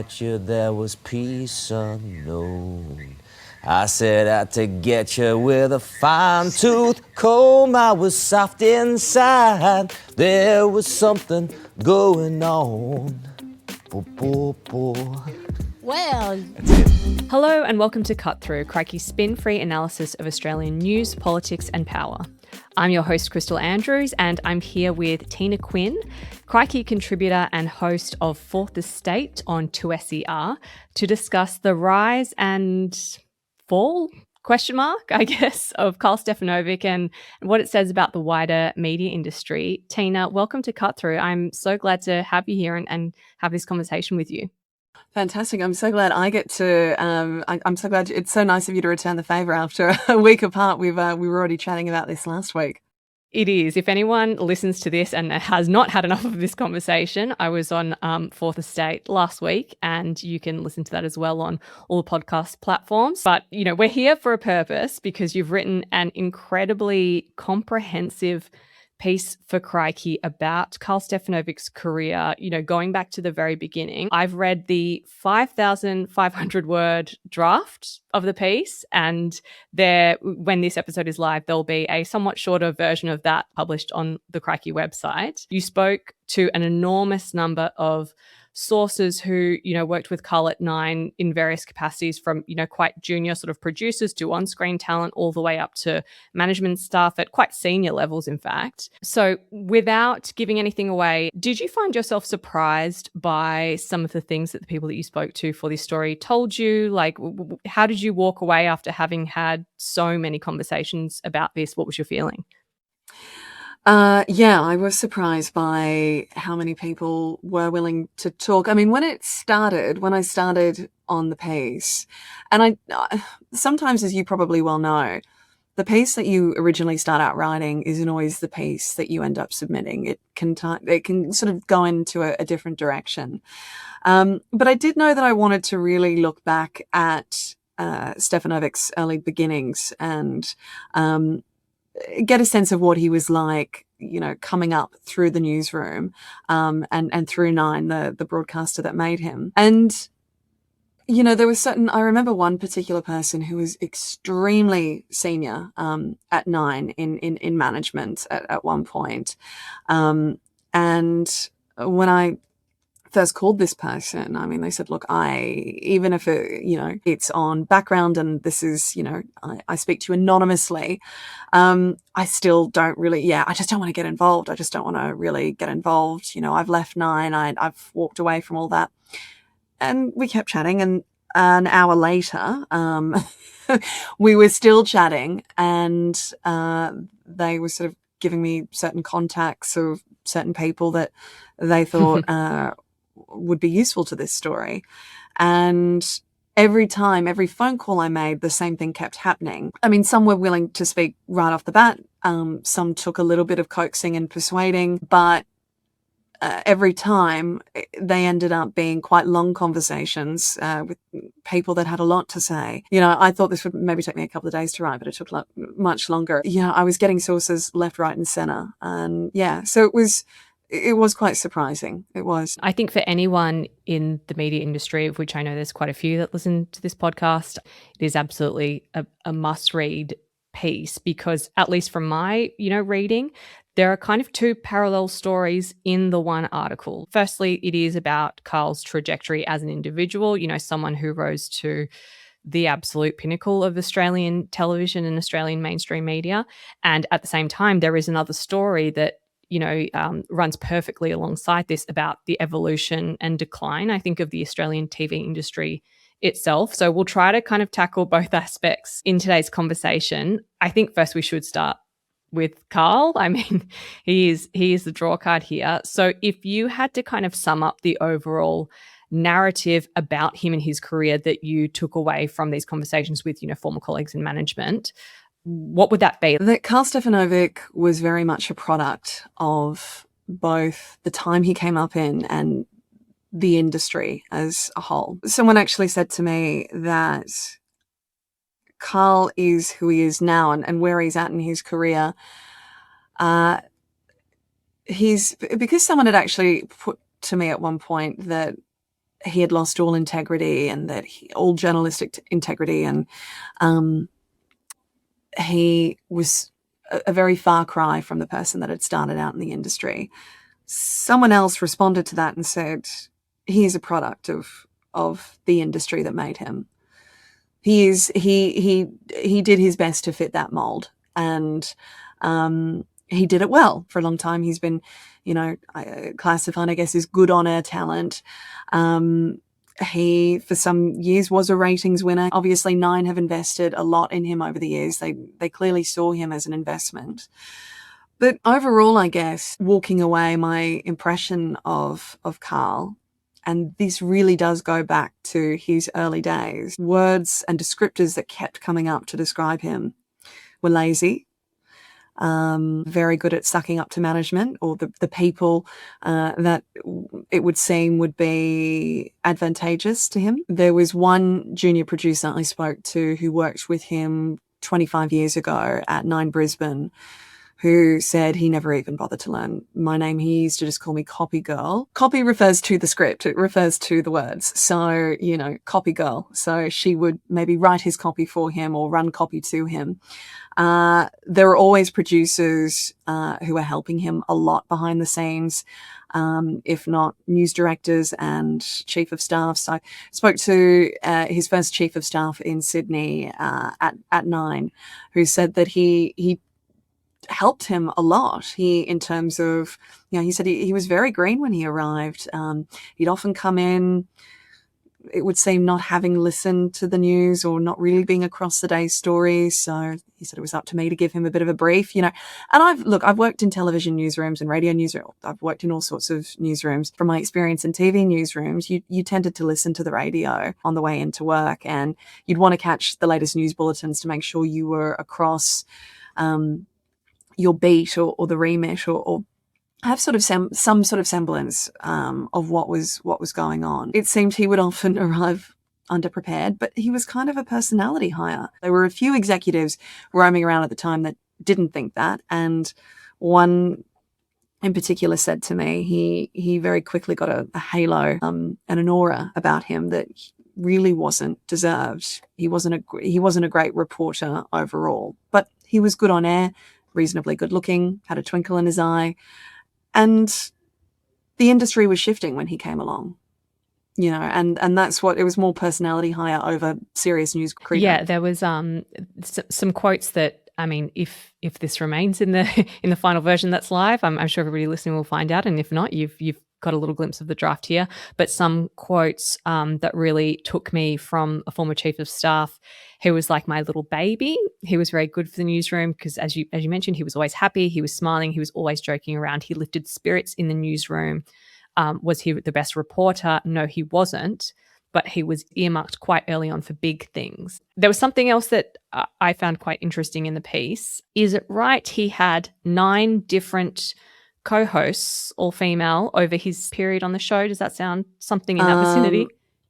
Bet you there was peace unknown. I set out to get you with a fine-tooth comb. I was soft inside. There was something going on. Well, Hello and welcome to Cut Through, Crikey's spin-free analysis of Australian news, politics and power. I'm your host, Crystal Andrews, and I'm here with Tina Quinn, Crikey contributor and host of Fourth Estate on 2SER, to discuss the rise and fall, I guess, of Karl Stefanovic and what it says about the wider media industry. Tina, welcome to Cut Through. I'm so glad to have you here and have this conversation with you. Fantastic. I'm so glad I get to, I'm so glad it's so nice of you to return the favour after a week apart. We were already chatting about this last week. It is. If anyone listens to this and has not had enough of this conversation, I was on Fourth Estate last week, and you can listen to that as well on all the podcast platforms. But, you know, we're here for a purpose because you've written an incredibly comprehensive piece for Crikey about Karl Stefanovic's career, you know, going back to the very beginning. I've read the 5,500 word draft of the piece, and when this episode is live, there'll be a somewhat shorter version of that published on the Crikey website. You spoke to an enormous number of sources who, you know, worked with Karl at Nine in various capacities, from, you know, quite junior sort of producers to on-screen talent, all the way up to management staff at quite senior levels, in fact. So without giving anything away, did you find yourself surprised by some of the things that the people that you spoke to for this story told you? Like, how did you walk away after having had so many conversations about this? What was your feeling? Yeah, I was surprised by how many people were willing to talk. I mean, when I started on the piece, and I sometimes, as you probably well know, the piece that you originally start out writing isn't always the piece that you end up submitting. It can sort of go into a different direction. But I did know that I wanted to really look back at Stefanovic's early beginnings and get a sense of what he was like, you know, coming up through the newsroom, and through Nine, the broadcaster that made him. And, you know, I remember one particular person who was extremely senior at Nine in management at one point. And when I first called this person, I mean, they said, look, even if it's on background and this is, you know, I speak to you anonymously, I still don't really, I just don't want to get involved. I just don't want to really get involved. You know, I've left Nine. I've walked away from all that. And we kept chatting, and an hour later, we were still chatting, and they were sort of giving me certain contacts of certain people that they thought would be useful to this story. And every phone call I made, the same thing kept happening. I mean, some were willing to speak right off the bat. Some took a little bit of coaxing and persuading, but every time they ended up being quite long conversations with people that had a lot to say. You know, I thought this would maybe take me a couple of days to write, but it took much longer. You know, I was getting sources left, right and center. And so it was quite surprising. It was. I think for anyone in the media industry, of which I know there's quite a few that listen to this podcast, it is absolutely a must-read piece, because at least from my, you know, reading, there are kind of two parallel stories in the one article. Firstly, it is about Karl's trajectory as an individual, you know, someone who rose to the absolute pinnacle of Australian television and Australian mainstream media. And at the same time, there is another story that, you know, runs perfectly alongside this about the evolution and decline, I think, of the Australian TV industry itself. So we'll try to kind of tackle both aspects in today's conversation. I think first we should start with Karl. I mean, he is the draw card here. So if you had to kind of sum up the overall narrative about him and his career that you took away from these conversations with, you know, former colleagues in management, what would that be? That Karl Stefanovic was very much a product of both the time he came up in and the industry as a whole. Someone actually said to me that Karl is who he is now and where he's at in his career. Because someone had actually put to me at one point that he had lost all integrity and that all journalistic integrity, and he was a very far cry from the person that had started out in the industry. Someone else responded to that and said, he is a product of the industry that made him. He did his best to fit that mold, and he did it well for a long time. He's been, classified, I guess, as good on-air talent. He, for some years, was a ratings winner. Obviously, Nine have invested a lot in him over the years. They clearly saw him as an investment. But overall, I guess, walking away, my impression of Karl, and this really does go back to his early days, words and descriptors that kept coming up to describe him were lazy, very good at sucking up to management or the people that it would seem would be advantageous to him. There was one junior producer I spoke to who worked with him 25 years ago at 9 Brisbane, who said he never even bothered to learn my name. He used to just call me Copy Girl. Copy refers to the script. It refers to the words. So, Copy Girl. So she would maybe write his copy for him or run copy to him. There are always producers who are helping him a lot behind the scenes, if not news directors and chief of staff. So I spoke to his first chief of staff in Sydney at 9, who said that he helped him a lot. In terms of, he said he was very green when he arrived. He'd often come in, it would seem, not having listened to the news or not really being across the day's stories. So he said it was up to me to give him a bit of a brief, And I've worked in television newsrooms and radio newsrooms. I've worked in all sorts of newsrooms. From my experience in TV newsrooms, you tended to listen to the radio on the way into work, and you'd want to catch the latest news bulletins to make sure you were across your beat or the remit or have sort of some sort of semblance of what was going on. It seemed he would often arrive underprepared, but he was kind of a personality hire. There were a few executives roaming around at the time that didn't think that, and one in particular said to me he very quickly got a halo and an aura about him that really wasn't deserved. He wasn't a great reporter overall, but he was good on air, reasonably good looking, had a twinkle in his eye. And the industry was shifting when he came along, and that's what it was, more personality hire over serious news creator. Yeah, there was some quotes that, I mean, if this remains in the final version that's live, I'm sure everybody listening will find out, and if not, you've got a little glimpse of the draft here. But some quotes that really took me from a former chief of staff who was like my little baby. He was very good for the newsroom because, as you mentioned, he was always happy, he was smiling, he was always joking around, he lifted spirits in the newsroom. Was he the best reporter? No, he wasn't. But he was earmarked quite early on for big things. There was something else that I found quite interesting in the piece. Is it right he had 9 different co-hosts, all female, over his period on the show? Does that sound something in that vicinity?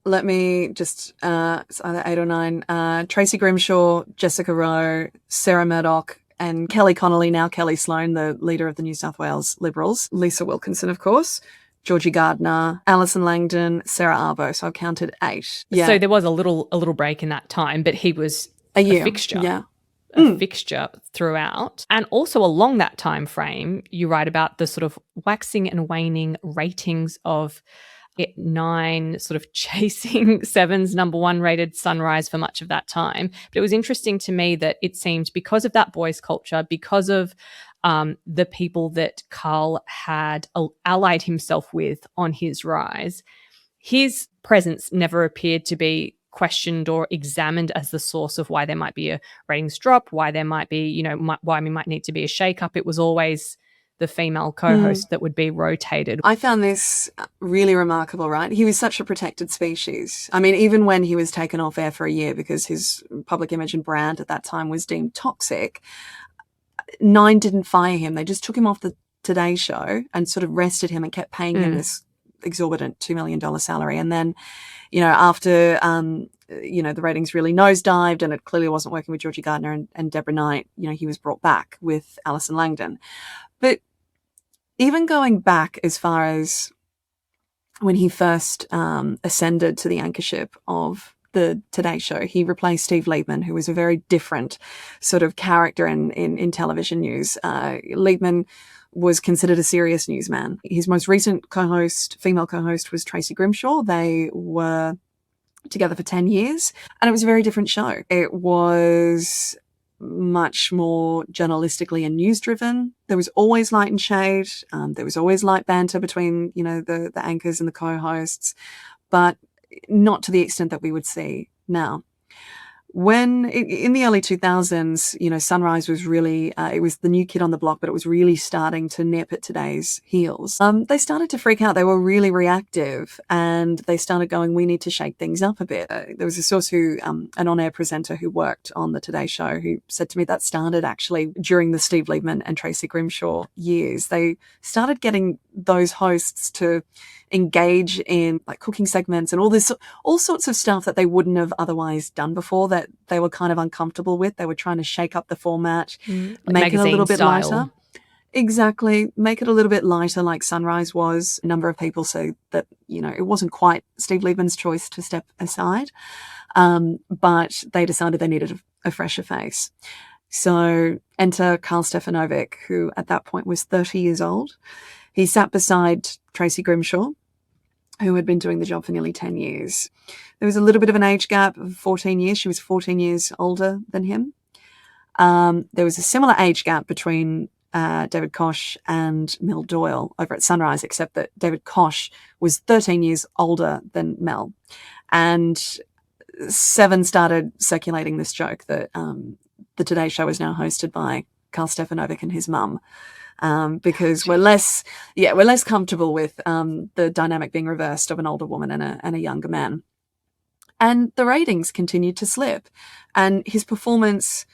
Let me just, it's either 8 or 9. Tracy Grimshaw, Jessica Rowe, Sarah Murdoch, and Kelly Connolly, now Kelly Sloan, the leader of the New South Wales Liberals. Lisa Wilkinson, of course. Georgie Gardner, Alison Langdon, Sarah Arvo. So I've counted 8. Yeah. So there was a little break in that time, but he was a fixture. Yeah. A fixture throughout. And also along that time frame, you write about the sort of waxing and waning ratings of 9 sort of chasing 7's number 1 rated Sunrise for much of that time. But it was interesting to me that it seemed, because of that boys' culture, because of the people that Karl had allied himself with on his rise, his presence never appeared to be questioned or examined as the source of why there might be a ratings drop, why there might be, why we might need to be a shake-up. It was always the female co-host that would be rotated. I found this really remarkable, right? He was such a protected species. I mean, even when he was taken off air for a year because his public image and brand at that time was deemed toxic, 9 didn't fire him. They just took him off the Today Show and sort of rested him and kept paying him this exorbitant $2 million salary. And then, after, the ratings really nosedived and it clearly wasn't working with Georgie Gardner and Deborah Knight, he was brought back with Alison Langdon. But even going back as far as when he first ascended to the anchorship of the Today Show. He replaced Steve Liebman, who was a very different sort of character in television news. Liebman was considered a serious newsman. His most recent female co-host, was Tracy Grimshaw. They were together for 10 years, and it was a very different show. It was much more journalistically and news driven. There was always light and shade. There was always light banter between, the anchors and the co-hosts, but not to the extent that we would see now. When in the early 2000s, Sunrise was really, it was the new kid on the block, but it was really starting to nip at Today's heels. They started to freak out. They were really reactive, and they started going, we need to shake things up a bit. There was a source an on-air presenter who worked on the Today Show, who said to me that started actually during the Steve Liebman and Tracy Grimshaw years. They started getting those hosts to engage in like cooking segments and all sorts of stuff that they wouldn't have otherwise done before, that they were kind of uncomfortable with. They were trying to shake up the format, make it a little bit lighter. Exactly. Make it a little bit lighter like Sunrise was. A number of people say that, it wasn't quite Steve Liebman's choice to step aside, but they decided they needed a fresher face. So enter Karl Stefanovic, who at that point was 30 years old. He sat beside Tracy Grimshaw, who had been doing the job for nearly 10 years. There was a little bit of an age gap of 14 years. She was 14 years older than him. There was a similar age gap between David Koch and Mel Doyle over at Sunrise, except that David Koch was 13 years older than Mel. And Seven started circulating this joke that the Today Show is now hosted by Karl Stefanovic and his mum. Because we're less comfortable with the dynamic being reversed of an older woman and a younger man. And the ratings continued to slip. And his performance,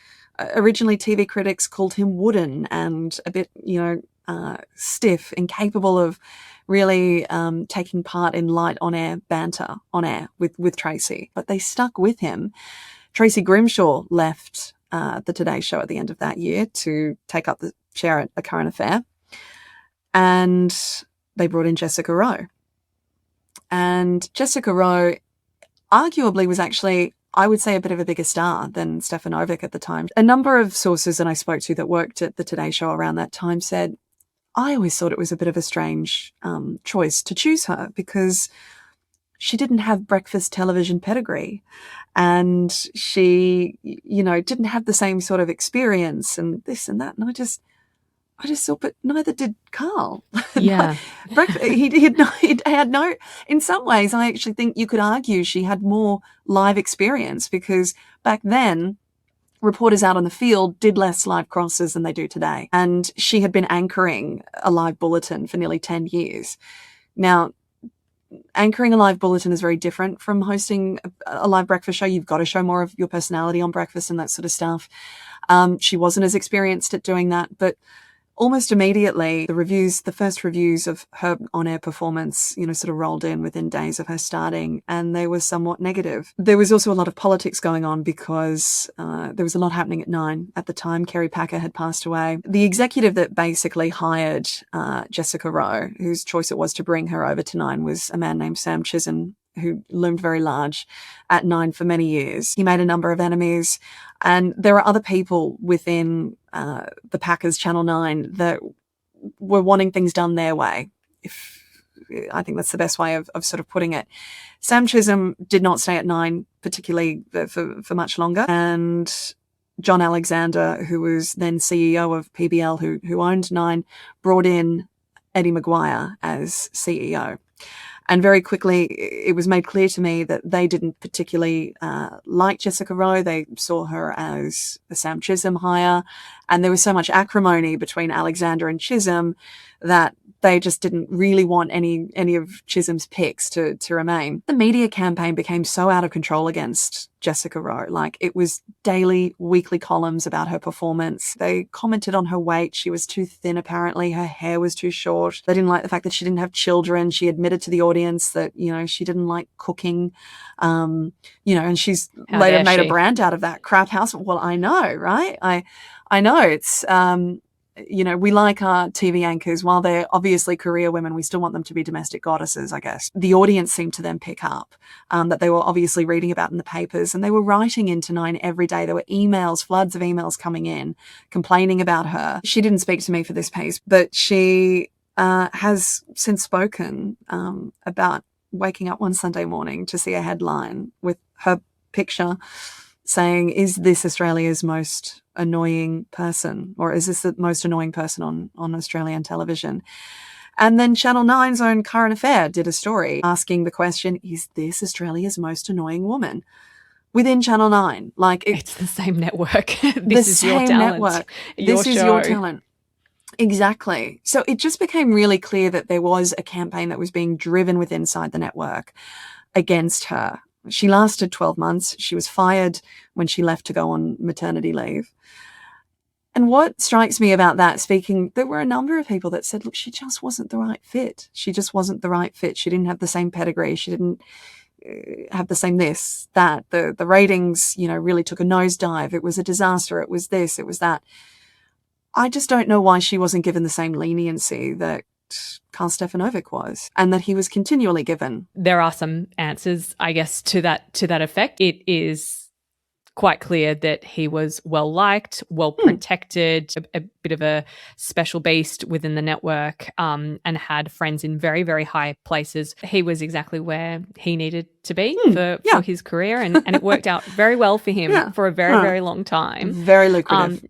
originally TV critics called him wooden and a bit, stiff, incapable of really taking part in light on-air banter with Tracy. But they stuck with him. Tracy Grimshaw left the Today Show at the end of that year to take up the chair at A Current Affair, and they brought in Jessica Rowe. And Jessica Rowe arguably was actually, I would say, a bit of a bigger star than Stefanovic at the time. A number of sources that I spoke to that worked at the Today Show around that time said, I always thought it was a bit of a strange choice to choose her, because she didn't have breakfast television pedigree, and she, didn't have the same sort of experience and this and that. And I just thought, but neither did Karl. Yeah. He had no, in some ways, I actually think you could argue she had more live experience, because back then, reporters out on the field did less live crosses than they do today. And she had been anchoring a live bulletin for nearly 10 years. Now, anchoring a live bulletin is very different from hosting a live breakfast show. You've got to show more of your personality on breakfast and that sort of stuff. She wasn't as experienced at doing that, but almost immediately, the first reviews of her on-air performance, sort of rolled in within days of her starting, and they were somewhat negative. There was also a lot of politics going on, because there was a lot happening at Nine at the time. Kerry Packer had passed away. The executive that basically hired Jessica Rowe, whose choice it was to bring her over to Nine, was a man named Sam Chisholm, who loomed very large at Nine for many years. He made a number of enemies, and there are other people within the Packers Channel 9 that were wanting things done their way. I think that's the best way of sort of putting it. Sam Chisholm did not stay at Nine particularly for much longer, and John Alexander, who was then CEO of PBL, who owned Nine, brought in Eddie Maguire as CEO. And very quickly, it was made clear to me that they didn't particularly like Jessica Rowe. They saw her as a Sam Chisholm hire. And there was so much acrimony between Alexander and Chisholm that they just didn't really want any of Chisholm's picks to remain. The media campaign became so out of control against Jessica Rowe. Like, it was daily, weekly columns about her performance. They commented on her weight. She was too thin, apparently. Her hair was too short. They didn't like the fact that she didn't have children. She admitted to the audience that, she didn't like cooking. And she's later made a brand out of that crap house. Well, I know, right? I know it's, we like our TV anchors, while they're obviously career women, we still want them to be domestic goddesses, I guess. The audience seemed to then pick up that they were obviously reading about in the papers, and they were writing into Nine every day. There were emails, floods of emails coming in, complaining about her. She didn't speak to me for this piece, but she has since spoken about waking up one Sunday morning to see a headline with her picture saying, "Is this Australia's most annoying person?" or "Is this the most annoying person on Australian television?" And then Channel 9's own Current Affair did a story asking the question, "Is this Australia's most annoying woman?" within Channel 9. Like, it's the same network. This is your talent. Network. Your this is show. your talent. Exactly. So it just became really clear that there was a campaign that was being driven with inside the network against her. She lasted 12 months. She was fired when she left to go on maternity leave. And what strikes me about that, there were a number of people that said, look, she just wasn't the right fit. She just wasn't the right fit. She didn't have the same pedigree. She didn't have the same this, that. The ratings, really took a nosedive. It was a disaster. It was this, it was that. I just don't know why she wasn't given the same leniency that Karl Stefanovic was, and that he was continually given. There are some answers, I guess, to that effect. It is quite clear that he was well liked, well protected, a bit of a special beast within the network, and had friends in very, very high places. He was exactly where he needed to be for his career, and it worked out very well for him for a very, very long time. Very lucrative.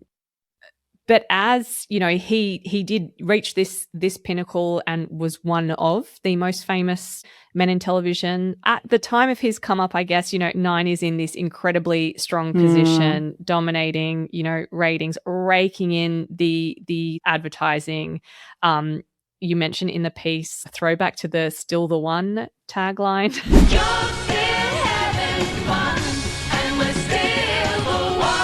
But as he did reach this pinnacle and was one of the most famous men in television. At the time of his come up, I guess, Nine is in this incredibly strong position, dominating, ratings, raking in the advertising. You mentioned in the piece, throwback to the "Still the One" tagline. You're still having fun, and we're still the one.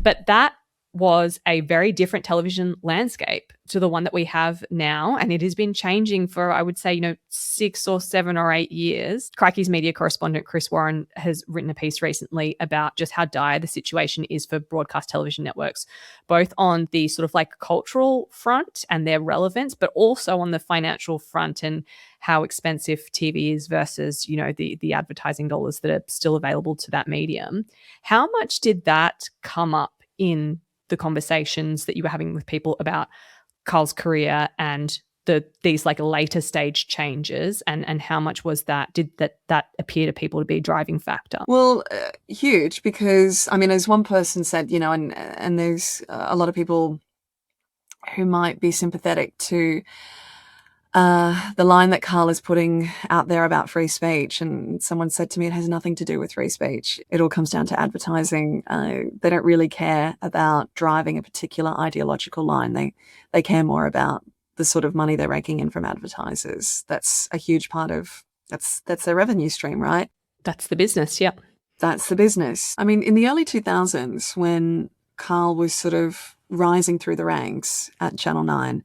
But that was a very different television landscape to the one that we have now. And it has been changing for, I would say, 6 or 7 or 8 years. Crikey's media correspondent, Chris Warren, has written a piece recently about just how dire the situation is for broadcast television networks, both on the sort of like cultural front and their relevance, but also on the financial front and how expensive TV is versus, the advertising dollars that are still available to that medium. How much did that come up in the conversations that you were having with people about Karl's career and these like later stage changes, and how much was did that appear to people to be a driving factor? Well, huge, because as one person said, and there's a lot of people who might be sympathetic to the line that Karl is putting out there about free speech, and someone said to me, it has nothing to do with free speech. It all comes down to advertising. They don't really care about driving a particular ideological line. They care more about the sort of money they're raking in from advertisers. That's a huge part of that's their revenue stream, right? That's the business, yeah. That's the business. In the early 2000s, when Karl was sort of rising through the ranks at Channel 9,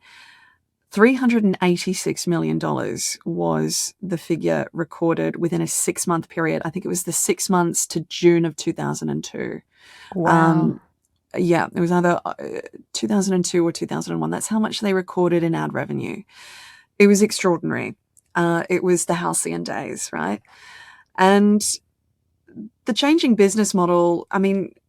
$386 million was the figure recorded within a 6-month period. I think it was the 6 months to June of 2002. Wow. It was either 2002 or 2001. That's how much they recorded in ad revenue. It was extraordinary. It was the halcyon days, right? And the changing business model, I think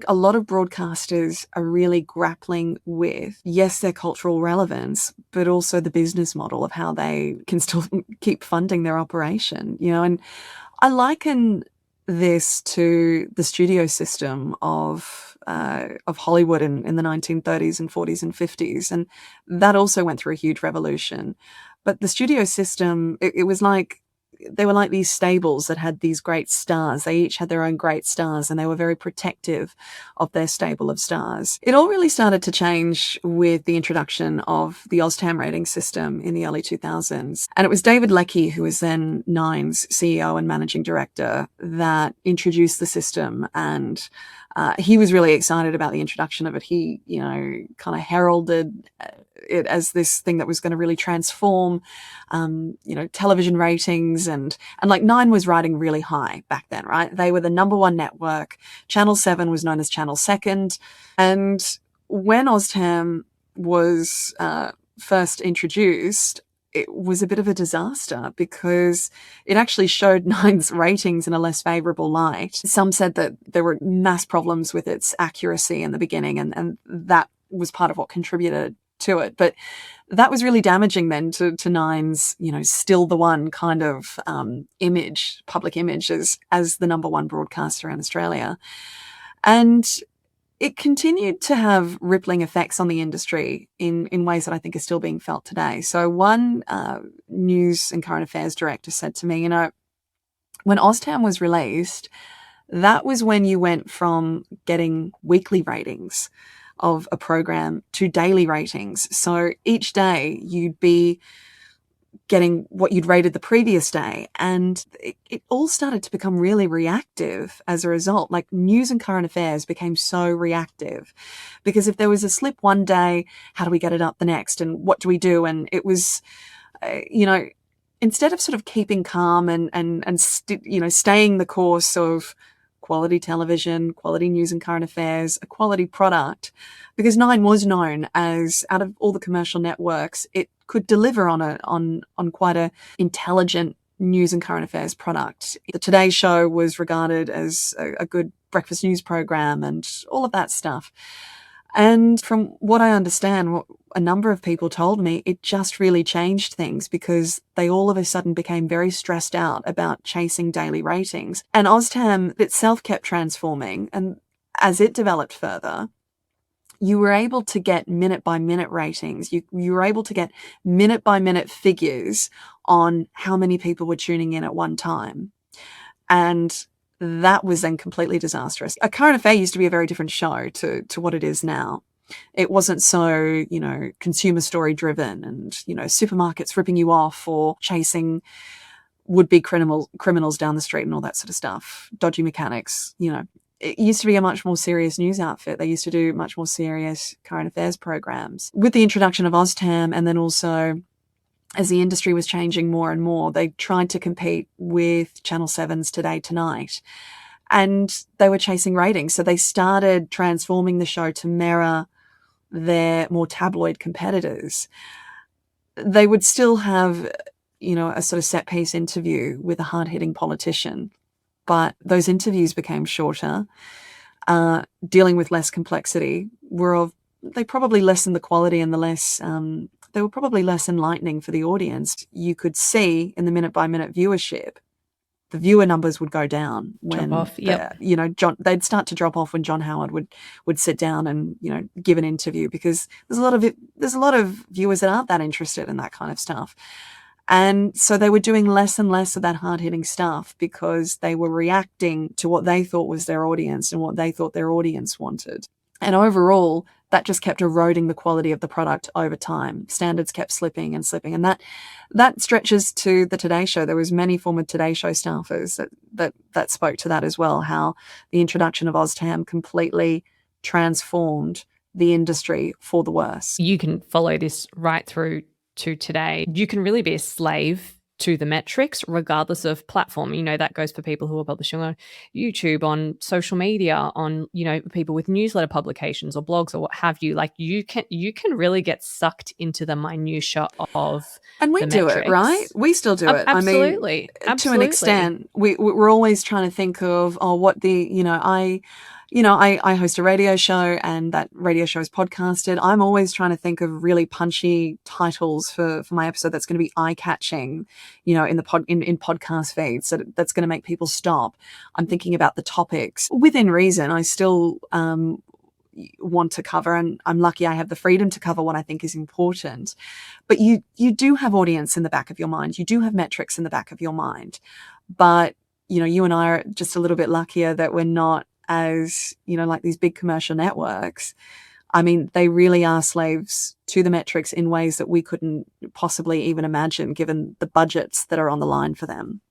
a lot of broadcasters are really grappling with, yes, their cultural relevance, but also the business model of how they can still keep funding their operation, and I liken this to the studio system of Hollywood in the 1930s and 40s and 50s, and that also went through a huge revolution. But the studio system, it was like, they were like these stables that had these great stars. They each had their own great stars, and they were very protective of their stable of stars. It all really started to change with the introduction of the OzTam rating system in the early 2000s. And it was David Leckie, who was then Nine's CEO and managing director, that introduced the system. And he was really excited about the introduction of it. He, kind of heralded it as this thing that was going to really transform, television ratings, and like Nine was riding really high back then, right? They were the number one network. Channel 7 was known as Channel Second. And when OzTam was first introduced, it was a bit of a disaster because it actually showed Nine's ratings in a less favourable light. Some said that there were mass problems with its accuracy in the beginning, and that was part of what contributed to it. But that was really damaging then to Nine's, still the one kind of image, public image as the number one broadcaster in Australia. And it continued to have rippling effects on the industry in ways that I think are still being felt today. So one news and current affairs director said to me, when OzTam was released, that was when you went from getting weekly ratings of a program to daily ratings. So each day you'd be getting what you'd rated the previous day. And it all started to become really reactive as a result. Like news and current affairs became so reactive because if there was a slip one day, how do we get it up the next? And what do we do? And it was, instead of sort of keeping calm and staying the course of quality television, quality news and current affairs, a quality product, because Nine was known as, out of all the commercial networks, it could deliver on quite a intelligent news and current affairs product. The Today Show was regarded as a good breakfast news program and all of that stuff. And from what I understand, what a number of people told me, it just really changed things because they all of a sudden became very stressed out about chasing daily ratings. And OzTam itself kept transforming, and as it developed further, you were able to get minute-by-minute ratings. You were able to get minute-by-minute figures on how many people were tuning in at one time. And that was then completely disastrous. A current affair used to be a very different show to what it is now. It wasn't so, consumer story driven and, supermarkets ripping you off or chasing would-be criminals down the street and all that sort of stuff. Dodgy mechanics, It used to be a much more serious news outfit. They used to do much more serious current affairs programs. With the introduction of OzTam, and then also as the industry was changing more and more, they tried to compete with Channel 7's Today Tonight. And they were chasing ratings. So they started transforming the show to mirror their more tabloid competitors. They would still have, a sort of set-piece interview with a hard-hitting politician. But those interviews became shorter, dealing with less complexity. They probably lessened the quality and they were probably less enlightening for the audience. You could see in the minute-by-minute viewership, the viewer numbers would go down when drop off. Yep. They'd start to drop off when John Howard would sit down and give an interview because there's a lot of viewers that aren't that interested in that kind of stuff. And so they were doing less and less of that hard-hitting stuff because they were reacting to what they thought was their audience and what they thought their audience wanted. And overall, that just kept eroding the quality of the product over time. Standards kept slipping and slipping. And that stretches to the Today Show. There was many former Today Show staffers that spoke to that as well, how the introduction of OzTam completely transformed the industry for the worse. You can follow this right through to today. You can really be a slave to the metrics regardless of platform. That goes for people who are publishing on YouTube, on social media, on, people with newsletter publications or blogs or what have you. Like you can really get sucked into the minutiae of and we the do metrics. It, right? We still do it. Absolutely. I mean, to an extent, we're always trying to think of, what I host a radio show and that radio show is podcasted. I'm always trying to think of really punchy titles for my episode that's going to be eye-catching, in podcast feeds. So that's going to make people stop. I'm thinking about the topics. Within reason, I still want to cover, and I'm lucky I have the freedom to cover what I think is important. But you do have audience in the back of your mind. You do have metrics in the back of your mind. But, you and I are just a little bit luckier that we're not as, like these big commercial networks. I mean, they really are slaves to the metrics in ways that we couldn't possibly even imagine given the budgets that are on the line for them.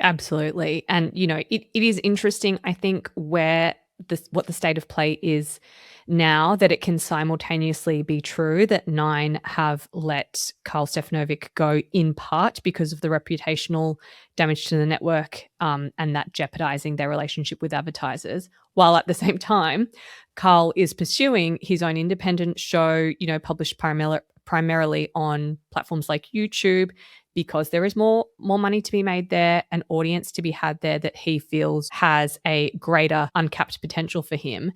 Absolutely. And, it is interesting, I think, what the state of play is now that it can simultaneously be true that Nine have let Karl Stefanovic go in part because of the reputational damage to the network, and that jeopardizing their relationship with advertisers, while at the same time, Karl is pursuing his own independent show, published primarily on platforms like YouTube, because there is more money to be made there, an audience to be had there that he feels has a greater uncapped potential for him.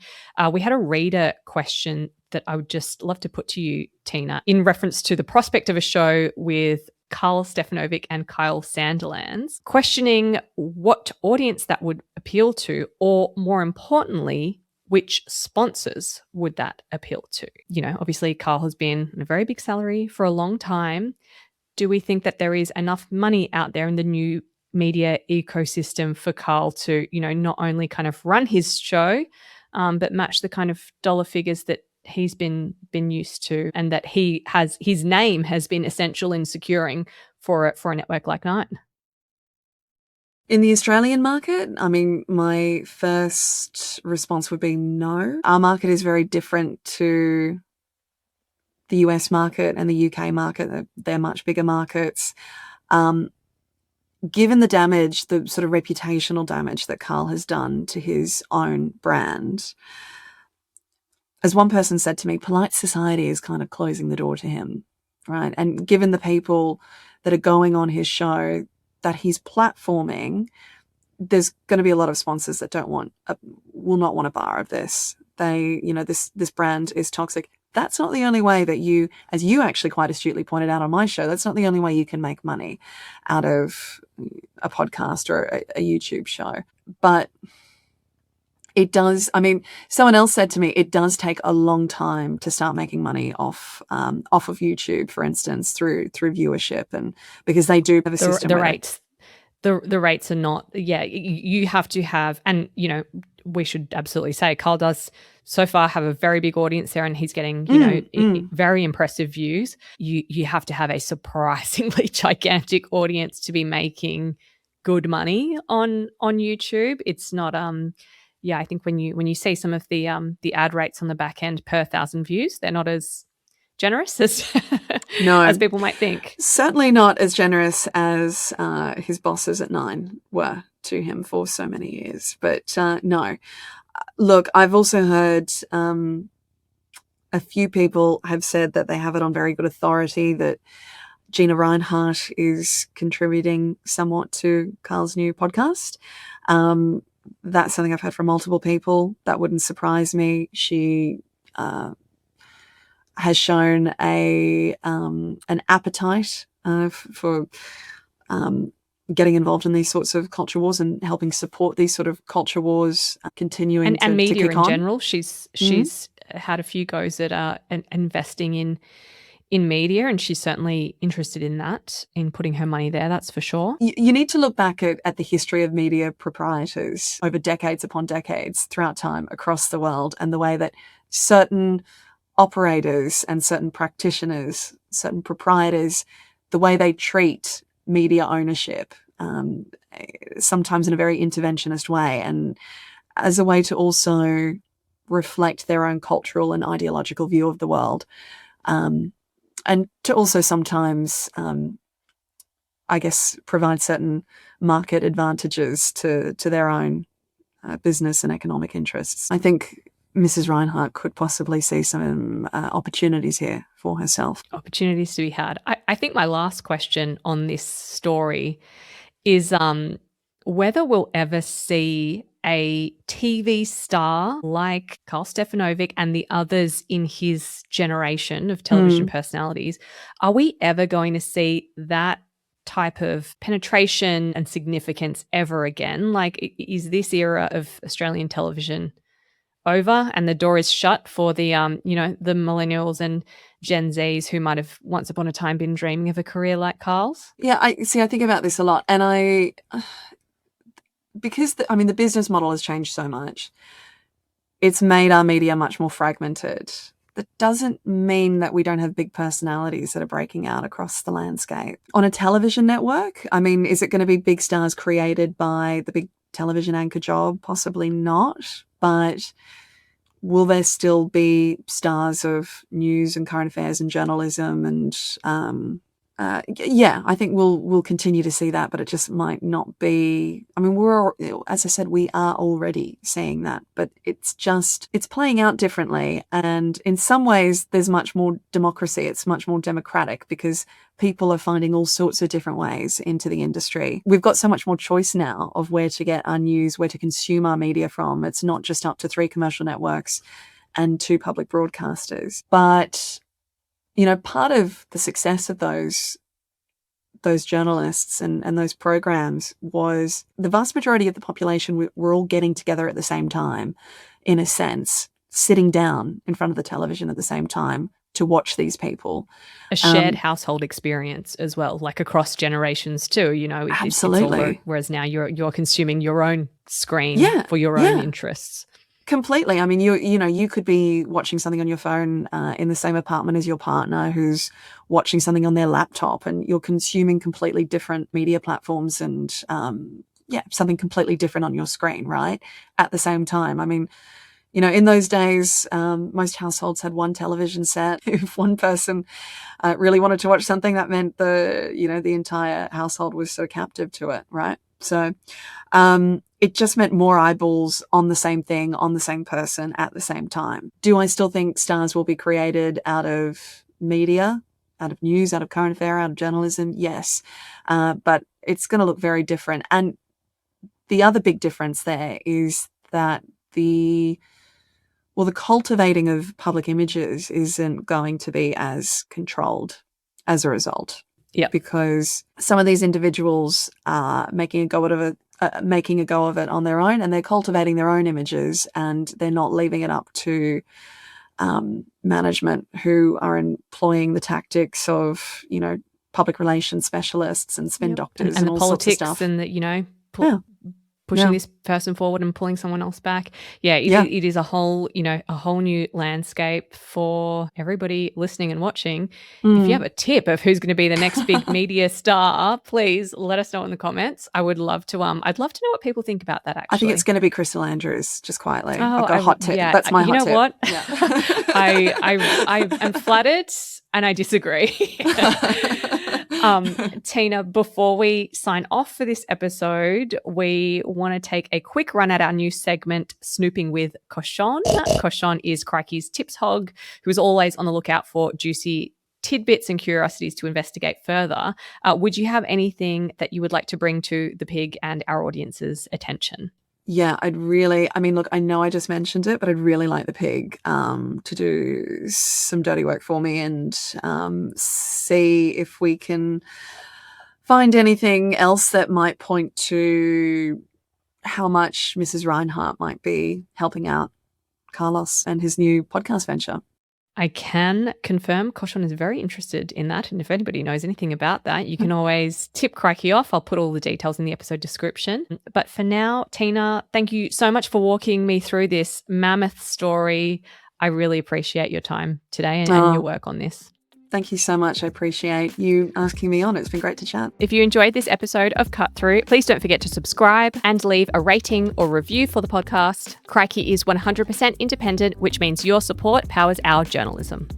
We had a reader question that I would just love to put to you, Tina, in reference to the prospect of a show with Karl Stefanovic and Kyle Sandilands, questioning what audience that would appeal to, or more importantly, which sponsors would that appeal to? Obviously, Karl has been on a very big salary for a long time. Do we think that there is enough money out there in the new media ecosystem for Karl to, not only kind of run his show, but match the kind of dollar figures that he's been used to, and that his name has been essential in securing for a network like Nine? In the Australian market, my first response would be no. Our market is very different to the US market and the UK market. They're much bigger markets. Given the damage, the sort of reputational damage that Karl has done to his own brand, as one person said to me, polite society is kind of closing the door to him, right? And given the people that are going on his show that he's platforming, there's going to be a lot of sponsors that will not want a bar of this. This brand is toxic. That's not the only way that you, as you actually quite astutely pointed out on my show, that's not the only way you can make money out of a podcast or a YouTube show. But it does, someone else said to me, it does take a long time to start making money off of YouTube, for instance, through viewership, and because they do have a system. The rates. The rates are not, you have to have, and we should absolutely say Karl does so far have a very big audience there, and he's getting, very impressive views. You have to have a surprisingly gigantic audience to be making good money on YouTube. It's not, I think when you see some of the ad rates on the back end per 1,000 views, they're not as generous as as people might think. Certainly not as generous as his bosses at Nine were to him for so many years. But no. Look, I've also heard a few people have said that they have it on very good authority that Gina Rinehart is contributing somewhat to Karl's new podcast. That's something I've heard from multiple people. That wouldn't surprise me. She has shown an appetite for getting involved in these sorts of culture wars and helping support these sort of culture wars continuing and media to kick in on. general. She's had a few goes at investing in media, and she's certainly interested in that, in putting her money there, that's for sure. You need to look back at the history of media proprietors over decades upon decades throughout time across the world, and the way that certain operators and certain practitioners, certain proprietors, the way they treat media ownership, sometimes in a very interventionist way, and as a way to also reflect their own cultural and ideological view of the world. And to also sometimes, I guess, provide certain market advantages to their own business and economic interests. I think Mrs. Rinehart could possibly see some opportunities here for herself. Opportunities to be had. I think my last question on this story is whether we'll ever see a TV star like Karl Stefanovic and the others in his generation of television personalities. Are we ever going to see that type of penetration and significance ever again? Like, is this era of Australian television over and the door is shut for the the millennials and Gen Zs who might have once upon a time been dreaming of a career like Karl's? Yeah, I think about this a lot, and because the business model has changed so much, it's made our media much more fragmented. That doesn't mean that we don't have big personalities that are breaking out across the landscape. On a television network, is it going to be big stars created by the big television anchor job? Possibly not. But will there still be stars of news and current affairs and journalism? And yeah, I think we'll continue to see that, but it just might not be. I mean, as I said, we are already seeing that, but it's playing out differently. And in some ways, there's much more democracy. It's much more democratic because people are finding all sorts of different ways into the industry. We've got so much more choice now of where to get our news, where to consume our media from. It's not just up to 3 commercial networks and 2 public broadcasters. But, you know, part of the success of those journalists and those programs was the vast majority of the population were all getting together at the same time, in a sense, sitting down in front of the television at the same time to watch these people. A shared household experience as well, like across generations too, you know. Absolutely. Whereas now you're consuming your own screen for your own interests. Completely. I mean, you could be watching something on your phone in the same apartment as your partner who's watching something on their laptop, and you're consuming completely different media platforms and something completely different on your screen, right? At the same time. I mean, you know, in those days, most households had one television set. If one person really wanted to watch something, that meant the entire household was so captive to it, right? So it just meant more eyeballs on the same thing, on the same person at the same time. Do I still think stars will be created out of media, out of news, out of current affair, out of journalism? Yes. But it's going to look very different. And the other big difference there is that the cultivating of public images isn't going to be as controlled as a result. Yeah. Because some of these individuals are making a go of it on their own, and they're cultivating their own images, and they're not leaving it up to management who are employing the tactics of, you know, public relations specialists and spin doctors and all politics sorts of stuff. And the, you know, pushing this person forward and pulling someone else back. It is a whole new landscape for everybody listening and watching. If you have a tip of who's going to be the next big media star, please let us know in the comments. I would love to I'd love to know what people think about that, actually. I think it's going to be Crystal Andrews, just quietly. I've got a hot tip. That's my hot tip. You know what? Yeah. I am flattered and I disagree. Tina, before we sign off for this episode, we want to take a quick run at our new segment, Snooping with Cochon. Cochon is Crikey's tips hog, who is always on the lookout for juicy tidbits and curiosities to investigate further. Would you have anything that you would like to bring to the pig and our audience's attention? Yeah, I know I just mentioned it, but I'd really like the pig to do some dirty work for me and see if we can find anything else that might point to how much Mrs. Rinehart might be helping out Carlos and his new podcast venture. I can confirm Cochon is very interested in that. And if anybody knows anything about that, you can always tip Crikey off. I'll put all the details in the episode description. But for now, Tina, thank you so much for walking me through this mammoth story. I really appreciate your time today and your work on this. Thank you so much. I appreciate you asking me on. It's been great to chat. If you enjoyed this episode of Cut Through, please don't forget to subscribe and leave a rating or review for the podcast. Crikey is 100% independent, which means your support powers our journalism.